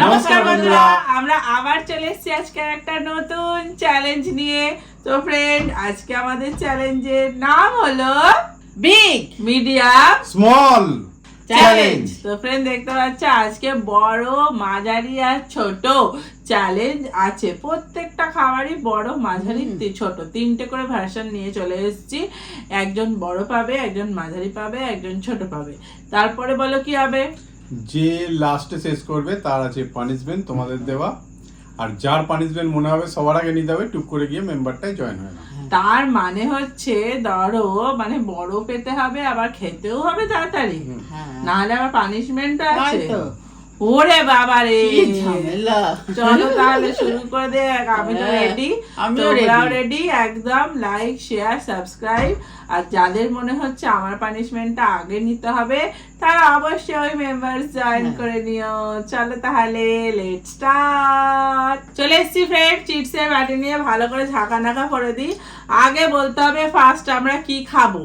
নমস্কার বন্ধুরা, আমরা আবার চলে এসেছি আজকে একটা নতুন চ্যালেঞ্জ নিয়ে। তো ফ্রেন্ড, আজকে আমাদের চ্যালেঞ্জের নাম হলো বিগ মিডিয়াম স্মল চ্যালেঞ্জ। তো ফ্রেন্ড, দেখতে পাচ্ছ আজকে বড়, মাঝারি আর ছোট চ্যালেঞ্জ আছে। প্রত্যেকটা খাবারই বড়, মাঝারি, ছোট তিনটে করে ভার্সন নিয়ে চলে এসেছি। একজন বড় পাবে, একজন মাঝারি পাবে, একজন ছোট পাবে। তারপরে বলো কি হবে? যে লাস্টে শেষ করবে তার আছে পানিশমেন্ট তোমাদের দেওয়া, আর যার পানিশমেন্ট মনে হবে সবার আগে নিতে হবে, টুক করে গিয়ে মেম্বারটাই জয়েন হয় না। তার মানে হচ্ছে ধরো, মানে বড় পেতে হবে, আবার খেতেও হবে তাড়াতাড়ি, নাহলে আবার পানিশমেন্ট আছে। ওরে বাবা রে, চলো তাহলে শুরু করে দে। আমি তো রেডি, তোমরাও রেডি। একদম লাইক, শেয়ার, সাবস্ক্রাইব। আর যাদের মনে হচ্ছে আমার পানিশমেন্টটা আগে নিতে হবে, তারা অবশ্যই ওই মেম্বার্স জয়েন করে নিও। চলো তাহলে লেটস স্টার্ট। চলে এসেছি ফ্রেন্ড, চিপসের বাটি নিয়ে ভালো করে ঝাঁকা নাকা করে দিই। আগে বলতে হবে ফার্স্ট আমরা কি খাবো।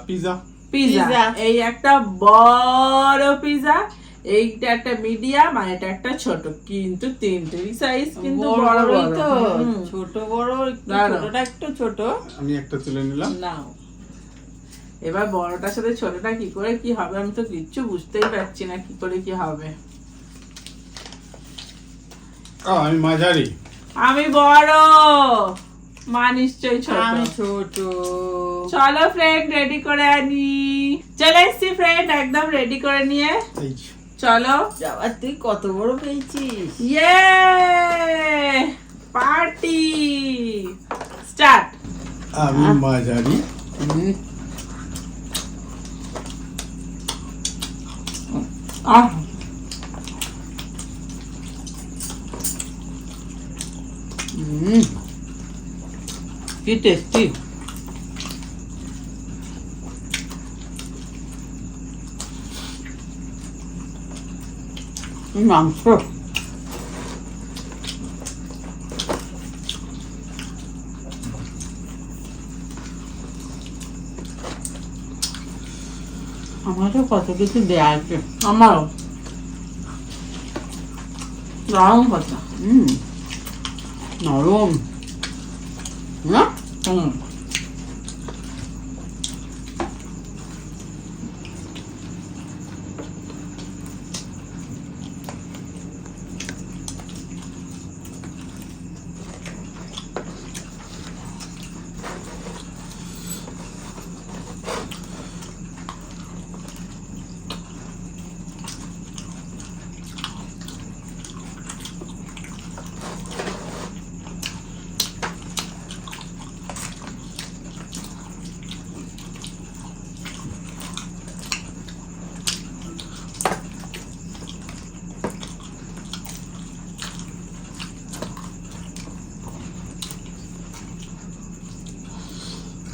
পিজা। পিজা, এই একটা বড় পিজা, এইটা একটা মিডিয়াম, আর এটা একটা ছোট। কিন্তু তিনটেরই সাইজ কিন্তু বড় বড় তো। ছোট বড়, ছোটটা একটু ছোট। আমি একটা তুলে নিলাম। নাও, এবার বড়টার সাথে ছোটটা কি করে কি হবে আমি তো কিচ্ছু বুঝতেই পারছি না, কি করে কি হবে। আমি মাঝারি। আমি বড়, মা নিশ্চয়ই ছোট। আমি ছোট। চলো ফ্রেন্ড, রেডি করে আনি। চলে এসছি ফ্রেন্ড, একদম রেডি করে নিয়ে চলো। যাবার তুই কত বড় পেয়েছিস? ইয়ে, পার্টি স্টার্ট। আমি মাঝারি। কি টেস্টি। মাংস আমারও কত কিছু দেয়া আছে। আমারও দারুণ কথা। নরম না?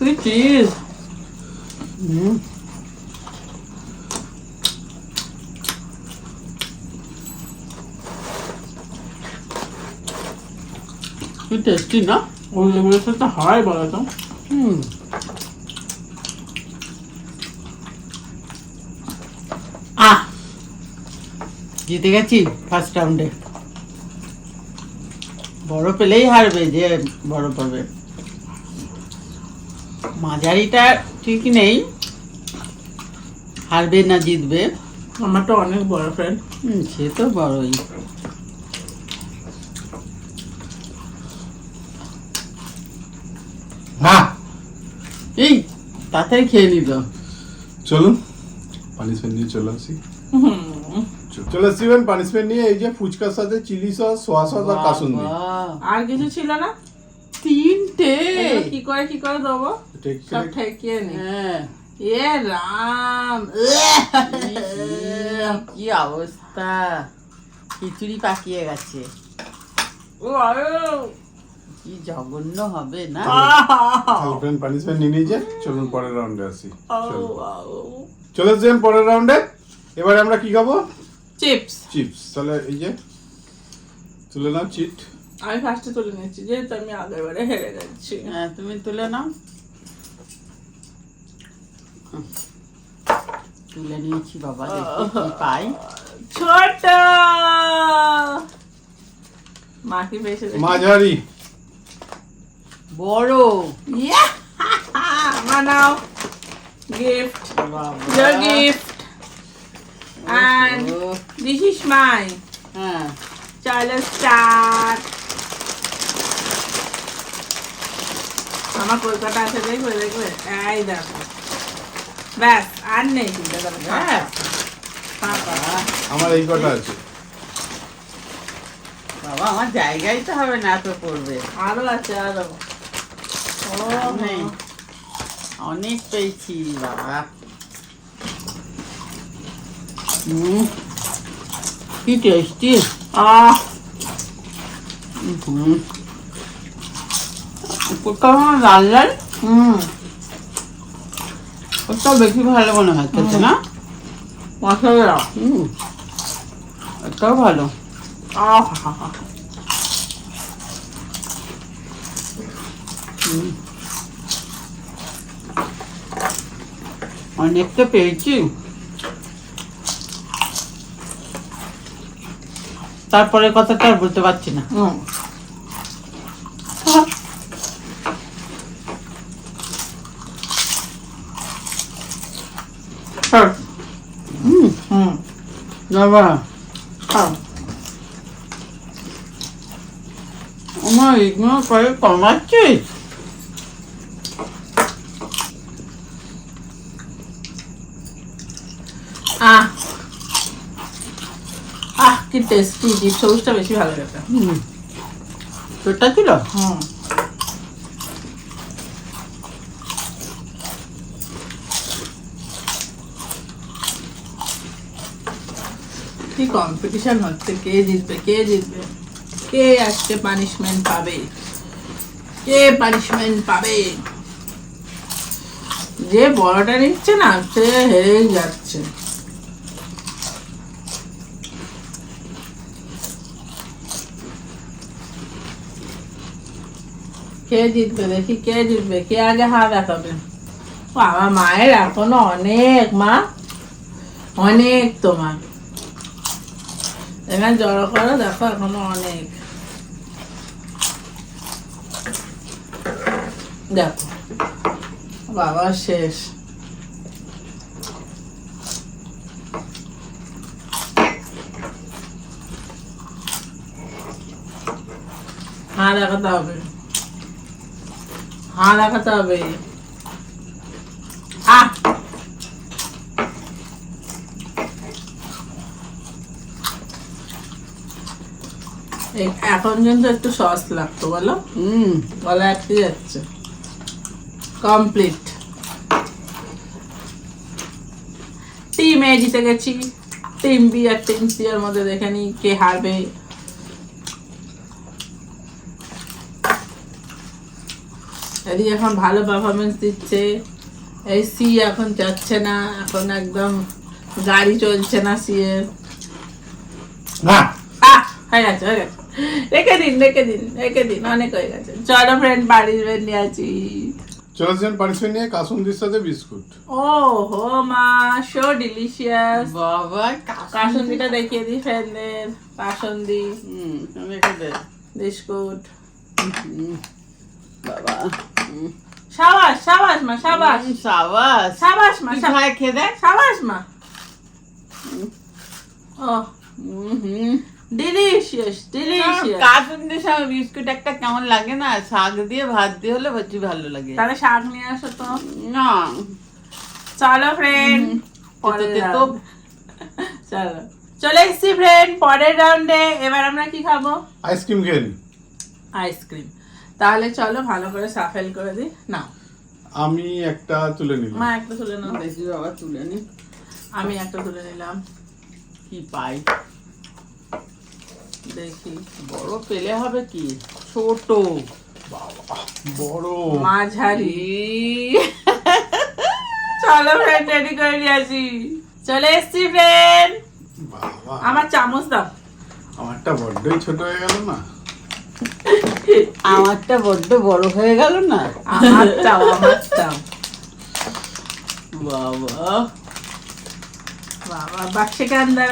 কি চিজ। কি টেস্টি না? ওগুলোর সাথে হয় বলো তো? জিতে গেছি ফার্স্ট রাউন্ডে। বড় পেলেই হারবে যে বড় পাবে। মাঝারিটা ঠিক নেই, হারবে না জিতবে। আমার তো অনেক বড় ফ্রেন্ড। সে তো বড়ই। এই তাড়াতাড়ি খেয়ে নিত। চলুন পানিশমেন্ট নিয়ে চলে আসি। চলে আসছি পানিশমেন্ট নিয়ে। এই যে ফুচকার সাথে চিলি সস, সোয়া সস আর কাসুন্দি। আর কিছু ছিল না? তিনটে। কি করে দেবো? সব ঠেকিয়ে নি। এ রাম, কি অবস্থা! খিচুড়ি পাকিয়ে গেছে। কি জঘন্য হবে না? পানিশমেন্ট নিয়ে নিয়েছে। চলুন পরের রাউন্ডে আসি। চলে আসছেন পরের রাউন্ডে। এবারে আমরা কি খাবো? চিপস। চিপস। তাহলে এই যে তুলে নাও চিট। আমি ফার্স্টে তুলে নিয়েছি, যেহেতু আমি আগের বারে হেরে যাচ্ছি। হ্যাঁ, তুমি তুলে নাও। তুলে নিয়েছি বাবা, দেখি কি পাই। ছোট মা কি পেয়েছে দেখি। মাঝারি বড় ইয়া মানাও gift your gift and this is mine হ্যাঁ চলো start আমার কলকাতা আছে দেখবে দেখবে এই দেখো ব্যাস আর নেই চিন্তা করো হ্যাঁ পাপা আমার এই কটা আছে বাবা আমার জায়গায় তো হবে না তো করবে আরো আছে আরো ও নেই অনেক পেয়েছি বাবা কি টেস্টি আহ উপরটা লাল লাল ওটা বেশি ভালো মনে হয় খেতে না মশলা এটাও ভালো আহ অনেক তো পেয়েছি তারপরে কথাটা আর বলতে পারছি না বাবা আমার এগুলো করে কমাচ্ছিস আহ আহ কি টেস্টি ডিপ সবুজটা বেশি ভালো লাগে তোরটা ছিল কি কম্পিটিশন হচ্ছে কে জিতবে কে জিতবে কে আজকে পানিশমেন্ট পাবে কে পানিশমেন্ট পাবে যে বড়টা নিচ্ছে না সে হেরেই যাচ্ছে কে জিতবে দেখি কে জিতবে কে আগে হাত দেখাবে বাবা মায়ের এখনো অনেক মা অনেক তোমার এখানে জড়ো করো দেখো এখনো অনেক দেখো বাবা শেষ হ্যাঁ দেখাতে হবে হ্যাঁ দেখাতে হবে আহ এখন কিন্তু একটু সস লাগতো বলো গলা আটকে যাচ্ছে কমপ্লিট টিম এ জিতে গেছি টিম বি আর টিম সি এর মধ্যে দেখে নি কে হারবে এদিকে এখন ভালো পারফরমেন্স দিচ্ছে এই সি এখন যাচ্ছে না এখন একদম গাড়ি চলছে না সি এর হয়ে গেছে রেখে দিন অনেক হয়ে গেছে চলো ফ্রেন্ড বাড়ির নিয়ে আছি চলো সেন পানিশমেন্ট নিয়ে কাসুন্দির সাথে বিস্কুট ও হো মা সো ডিলিশিয়াস বাবা কাসুন্দিটা দেখিয়ে দিই ফ্রেন্ডদের কাসুন্দি রেখে দে বিস্কুট বাবা সাবাস সাবাস মা সাবাস সাবাস সাবাস মা ভাই খেয়ে দেখ সাবাস মা ও ডিলিশিয়াস ডিলিশিয়াস কাসুন্দির সঙ্গে বিস্কুট একটা কেমন লাগে না শাক দিয়ে ভাত দিয়ে হলে বেশি ভালো লাগে তাহলে শাক নিয়ে আসো তো না চলো ফ্রেন্ড পরের তো চলো চলে এসছি ফ্রেন্ড পরের রাউন্ডে এবার আমরা কি খাবো আইসক্রিম খেয়ে নি আইসক্রিম তাহলে চলো ভালো করে সাফেল করে দিই নাও আমি একটা তুলে নিলাম মা একটা তুলে নাও বেশি বাবা তুলে নি আমি একটা তুলে নিলাম কি পাই দেখি বড় পেলে হবে কি ছোট বাবা বড় মাঝারি চলো ফ্রেন্ড রেডি করে নিয়ে আসি চলে এসছি ফ্রেন্ড বাবা আমার চামচ দাও আমারটা বড্ডই ছোট হয়ে গেল না আমারটা বড্ড বড় হয়ে গেল না আমারটাও বাবা बाबा बक्से के अंदर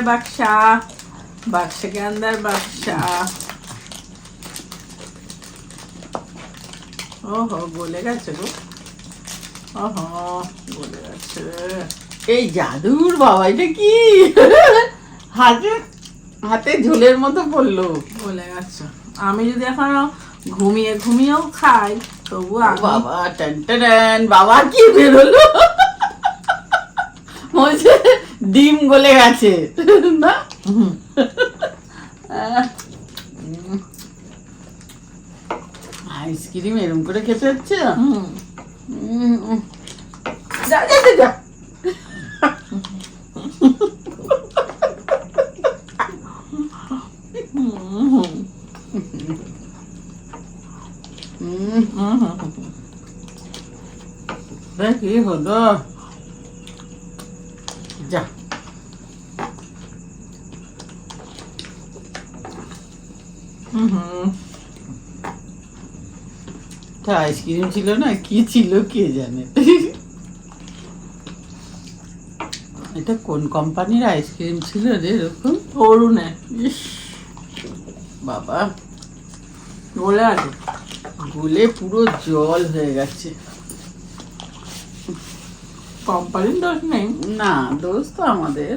बक्सा ওহো গলে গেছে গো, ওহো গলে গেছে। এই জাদুর বাবা, এটা কি হাতে হাতে ঝোলের মতো পড়লো। গলে গেছে। আমি যদি এখনো ঘুমিয়ে ঘুমিয়েও খাই তবু বাবা টান টান, বাবা কি বেরোলো, বলছে ডিম গলে গেছে না। আইসক্রিম এরকম করে খেতে হচ্ছে। যা যা যা, যা। কি হলো, যা। আইসক্রিম ছিল না, কি ছিল কে জানে। এটা কোন কোম্পানির আইসক্রিম ছিল রে এরকম? অরুণে। ইস বাবা, গলে আছে, গুলে পুরো জল হয়ে গেছে। কোম্পানির দোষ নেই। না, দোষ তো আমাদের।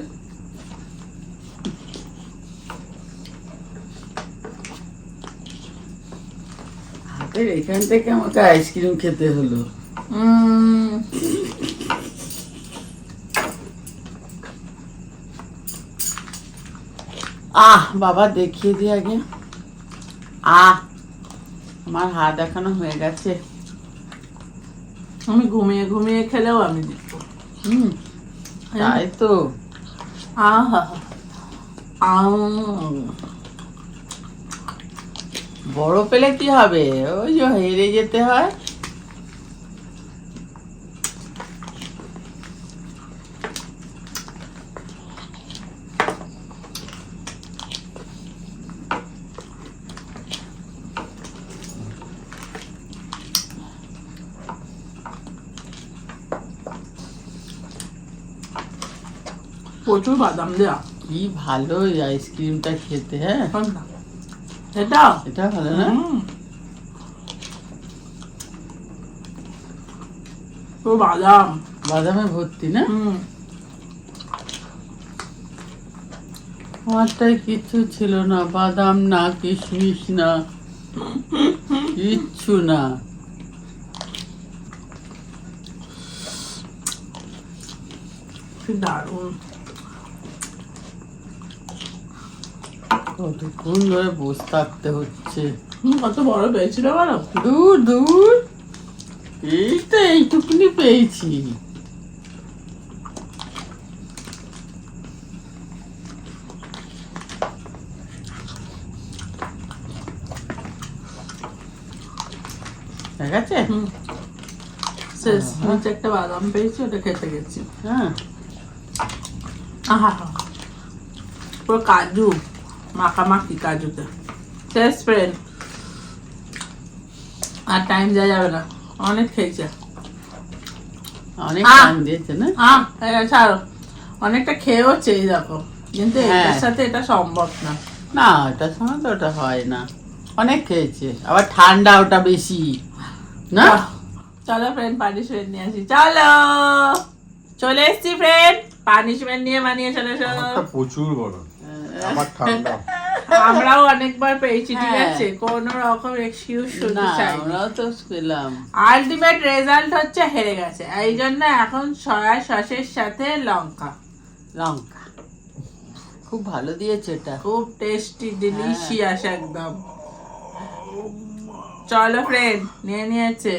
হাতের এখান থেকে আমাকে আইসক্রিম খেতে হলো। বাবা দেখিয়ে দি আগে। আমার হাত এখনো হয়ে গেছে। আমি ঘুমিয়ে ঘুমিয়ে খেলেও আমি দেখবো। তাই তো। আহা, বড় পেলে কি হবে, ওই যে হেরে যেতে হয়। প্রচুর বাদাম দেয়া। কি ভালো এই আইসক্রিমটা খেতে। হ্যাঁ, এটা এটা ভালো না? তো বাদাম, বাদামে ভর্তি না? আমারটাই কিচ্ছু ছিল না, বাদাম না, কিশমিশ না, কিচ্ছু না। কি দারুণ। কতক্ষণ ধরে বসে থাকতে হচ্ছে। কত বড় পেয়েছিল বলো? দূর দূর, এইটা এইটুকুনি পেয়েছি। ঠিক আছে, শেষ নিচে একটা বাদাম পেয়েছি, ওটা খেতে গেছি। হ্যাঁ, আহা, পুরো কাজু মাখামাখি, কাজুতে শেষ ফ্রেন্ড। আর টাইম দেওয়া যাবে না, অনেক খেয়েছে। অনেক আহ! টাইম দিয়েছে না? ছাড়ো, অনেকটা খেয়েওছে এই দেখো, কিন্তু হ্যাঁ। এটার সাথে এটা সম্ভব না। না, ওটার সময় তো ওটা হয় না। অনেক খেয়েছে, আবার ঠান্ডা ওটা বেশি না। চলো ফ্রেন্ড, পানিশমেন্ট নিয়ে আসি। চলো, চলে এসছি ফ্রেন্ড, পানিশমেন্ট নিয়ে বানিয়ে চলে এসো। আমারটা প্রচুর বড়, আমার ঠান্ডা। আমরাও অনেকবার পেয়েছি, ঠিক হ্যাঁ। আছে, কোন রকম এক্সকিউজ শুনতে না, চাই। আমরাও তো পেলাম। আলটিমেট রেজাল্ট হচ্ছে হেরে গেছে, এই জন্য এখন সয়া সসের সাথে লঙ্কা। লঙ্কা খুব ভালো দিয়েছে এটা। খুব টেস্টি, ডিলিশিয়াস একদম। চলো ফ্রেন্ড, নিয়ে নিয়েছে।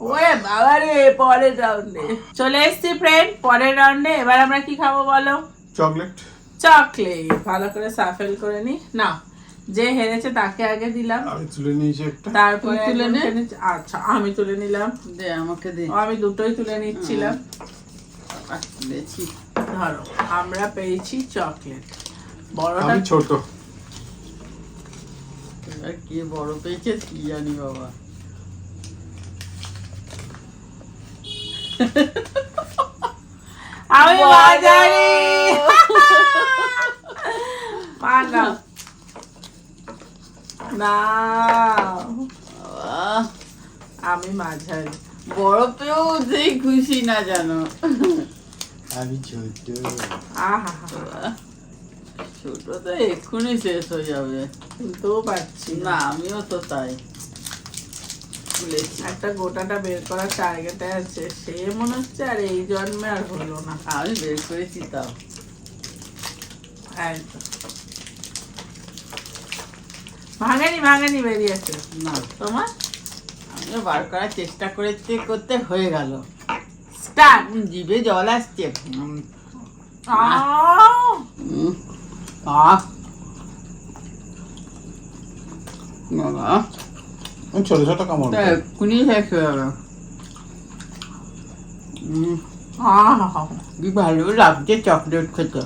ওরে বাবা রে, পরের রাউন্ডে চলে এসছি ফ্রেন্ড, পরের রাউন্ডে। এবার আমরা কি খাবো বলো? চকলেট। চকলেট। ভালো করে সাফেল করে নি না, যে হেরেছে তাকে আগে দিলাম, আমি তুলে নিয়েছি একটা। তারপরে তুই তুলে নে। আচ্ছা, আমি তুলে নিলাম। দে আমাকে দে। আমি দুটোই তুলে নিচ্ছিলাম। দেখছি। ধরো, আমরা পেয়েছি চকলেট। বড়টা আমি ছোট। এবার কে বড় পেয়েছে কি জানি বাবা। আমি বাজারি। পানা না, আমি মাঝারি। বড় পেয়েও সেই খুশি না জানো। আমি ছোট। আহা, ছোট তো এক্ষুনি শেষ হয়ে যাবে। তুলতেও পারছি না আমিও তো তাই খুলেছি। একটা গোটাটা বের করার টার্গেটে আছে, সে মনে হচ্ছে আর এই জন্মে আর হলো না। আমি বের করেছি তাও। এই তো। ভাঙেনি বেরিয়েছে। না তোমার আমিও বার করার চেষ্টা করতে হয়ে গেল। স্টার্ট। জিভে জল আসছে। ছোট ছোট কামড়। এক্ষুনি শেষ হয়ে গেল। কি ভালো লাগছে চকলেট খেতে।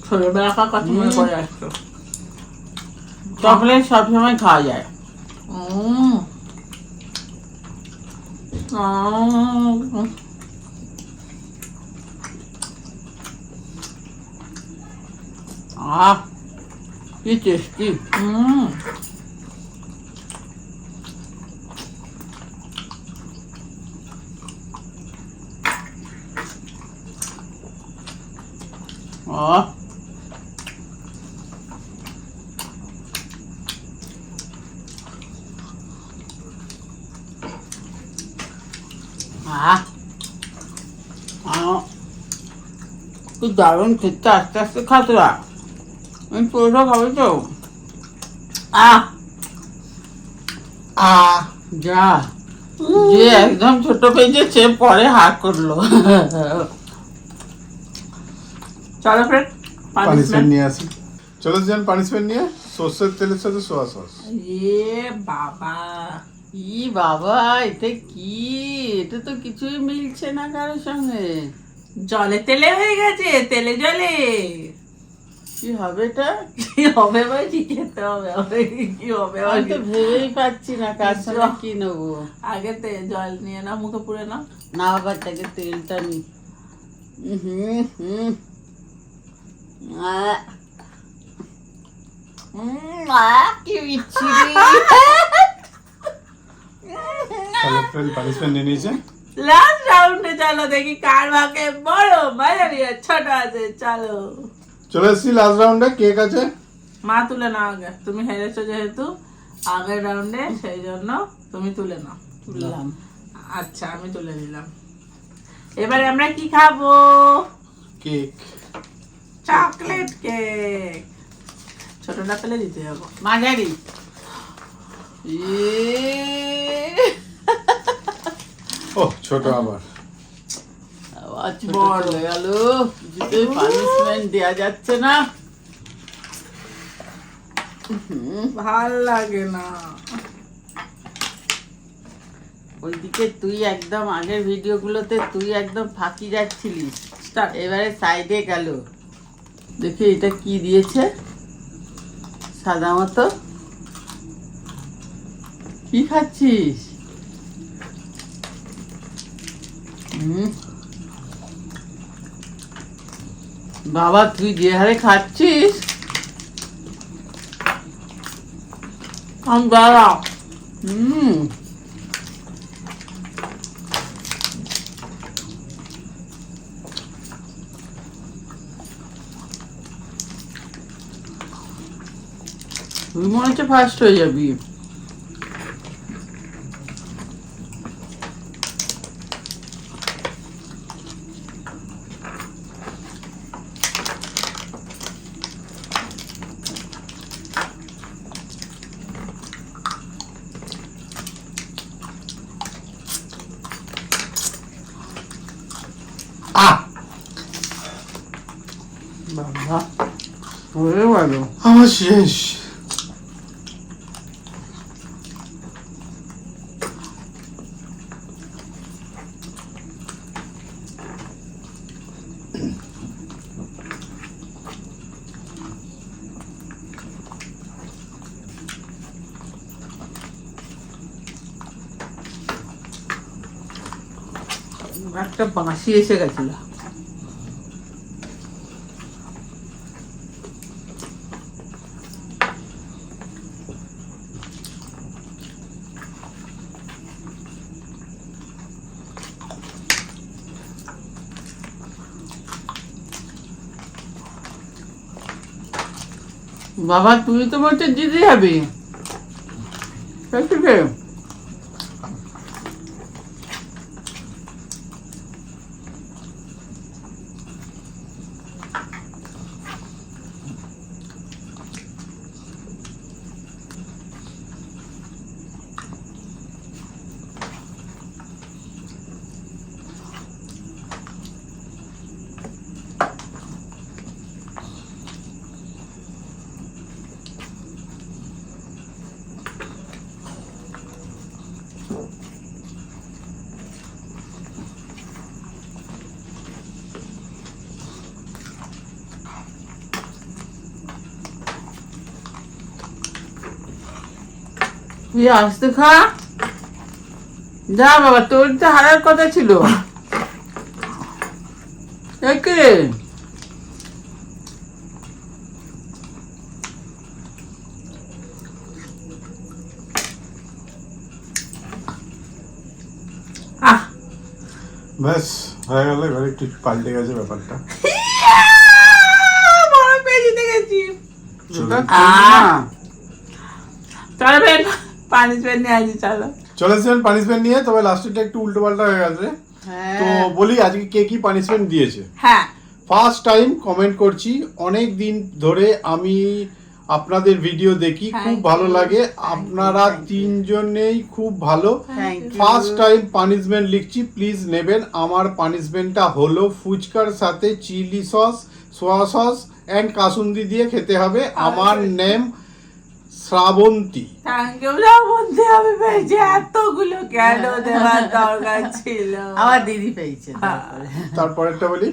ছোটবেলাকার কথা মনে পড়ে আসতো। চকলেট সবসময় খাওয়া যায়। কি টেস্টি। কি দারুণ খেতে, আস্তে আস্তে খাতরা। আমি পুরোটা খাবি তো? যা যে একদম ছোট পেয়েছে সে পরে হা করলো। চলো ফ্রেন্ড, পানিশমেন্ট নিয়ে আসি। চলো যান পানিশমেন্ট নিয়ে। সর্ষের তেলের সাথে সোয়া সস। বাবা, ই বাবা, এটা কি? এটা তো কিছুই মিলছে না কারোর সঙ্গে। জলে তেলে হয়ে গেছে, তেলে জলে। কি হবে এটা? কি হবে বলছি, খেতে হবে। কি হবে আমি তো ভেবেই পাচ্ছি না কার সঙ্গে কি নেবো। আগে জল নিয়ে নাও, মুখে পুরে নাও। না বাবা, তাকে তেলটা নি। কি বিচ্ছিরি। চলো ফ্রেন্ড পানিশমেন্ট নিয়ে নিয়েছে। লাস্ট রাউন্ডে চলো, দেখি কার ভাগে বড় মাঝারি আর ছোট আছে। চলো চলে এসেছি লাস্ট রাউন্ডে। কেক আছে। মা তুলে নাও আগে, তুমি হেরেছো যেহেতু আগের রাউন্ডে, সেই জন্য তুমি তুলে নাও। তুললাম। আচ্ছা, আমি তুলে নিলাম। এবারে আমরা কি খাবো? কেক। Chocolate cake. ছোটটা ফেলে দিতে যাবো। মাঝারি। ও ছোট আবার। আবার ছোট চলে গেল। কিছুতেই পানিশমেন্ট দেয়া যাচ্ছে না। ভাল লাগে না। ওইদিকে তুই একদম আগের ভিডিওগুলোতে তুই একদম ফাঁকি যাচ্ছিলিস। Start. এবারে সাইডে গেল। দেখি এটা কি দিয়েছে। সাদা মতো। কি খাচ্ছিস? বাবা, তুই যে হারে খাচ্ছিস। আমি দাঁড়াও। তুই মনে হচ্ছে ফার্স্ট হয়ে যাবি। বাবা, হয়ে গেল। আমার শেষ। একটা বাঁশি এসে গেছিল। বাবা তুই তো বলছিস দিদি যাবি একটু খেয়ে। তুই আসতে খা যা বাবা, তোর তো হারার কথা ছিল। একে ব্যাস হয়ে গেল, এবার একটু পাল্টে গেছে ব্যাপারটা। বড় পেয়ে জিতে গেছি। চলো। চলো বেন, পানিশমেন্ট নিয়ে আসি, চলো। চলে এসেছেন পানিশমেন্ট নিয়ে, তবে লাস্টেরটা একটু উল্টো পাল্টা হয়ে গেছে। তো বলি আজকে কে কি পানিশমেন্ট দিয়েছে। হ্যাঁ, ফার্স্ট টাইম কমেন্ট করছি, অনেক দিন ধরে আমি আপনাদের ভিডিও দেখি, খুব ভালো লাগে, আপনারা তিনজনেই খুব ভালো। ফার্স্ট টাইম পানিশমেন্ট লিখছি, প্লিজ নেবেন। আমার পানিশমেন্টটা হলো ফুচকার সাথে chilli sauce, soya sauce and কাসুন্দি দিয়ে খেতে হবে। আমার name Shrabanti. Thank you Shrabanti, আমি পেয়েছি। এতগুলো কেন দেওয়ার দরকার ছিল? আমার দিদি পেয়েছে। তারপরেরটা বলি,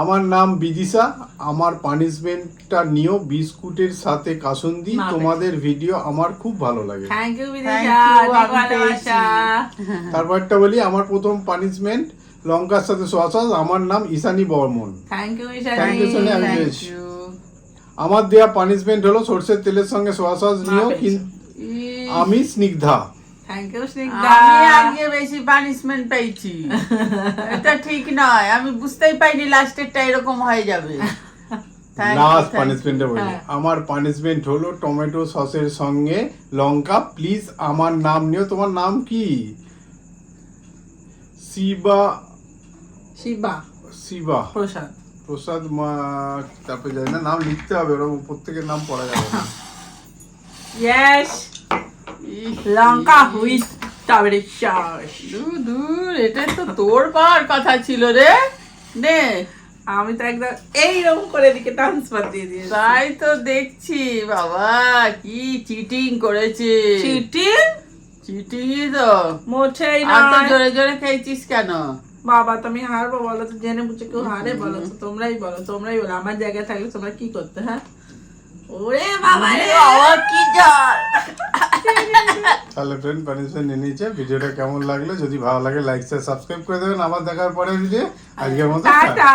আমার নাম বিদিশা, আমার পানিশমেন্টটা নিও বিস্কুটের সাথে কাসুন্দি। তোমাদের ভিডিও আমার খুব ভালো লাগে। Thank you Thank Bidisha, you, অনেক আমি ভালোবাসা। তারপরটা বলি, আমার প্রথম পানিশমেন্ট লঙ্কার সাথে সোয়া সস। আমার নাম Ishani Barman. Thank you Thank you, Sonia. আমি ঈশানী। পেয়েছি। আমার দেয়া পানিশমেন্ট হলো সরষের তেলের সঙ্গে সোয়া সস নিও, কিন্তু আমি স্নিগ্ধা। Thank you Snigdha. আমি আজকে বেশি পানিশমেন্ট পেয়েছি। এটা ঠিক নয়, আমি বুঝতেই পাইনি লাস্টেরটা এরকম হয়ে যাবে। Thank you, last thank you. পানিশমেন্টে বলি, হ্যাঁ। আমার পানিশমেন্ট হলো টমেটো সসের সঙ্গে লঙ্কা। প্লিজ আমার নাম নিও। তোমার নাম কি? শিবা শিবা শিবা প্রসাদ। প্রসাদ তারপরে জানি না, নাম লিখতে হবে, ওরা প্রত্যেকের নাম পড়া যাবে না। ইয়েস, লঙ্কা হুইট টমেটো সস। দূর, এটা তো তোর পাওয়ার কথা ছিল রে। নে, আমি তো একদম এইরকম করে দিকে ট্রান্সফার দিয়ে দিয়েছি। তাই তো দেখছি বাবা, কি চিটিং করেছে। চিটিং চিটিংই তো। মোটেই আর তো নয়। জোরে জোরে খেয়েছিস কেন? বাবা তুমি হারবো বলো তো? জেনে বুঝে কেউ হারে? বলো তো, তোমরাই বলো, তোমরাই বলো। আমার জায়গায় থাকলে তোমরা কি করতে? হ্যাঁ, ওরে বাবা রে, বাবা কি জল। তাহলে ফ্রেন্ড পানিশমেন্ট নিয়ে নিয়েছে। ভিডিওটা কেমন লাগলো? যদি ভালো লাগে লাইক শেয়ার সাবস্ক্রাইব করে দেবেন। আবার দেখার পরে ভিডিও, আজকের মতো টাটা।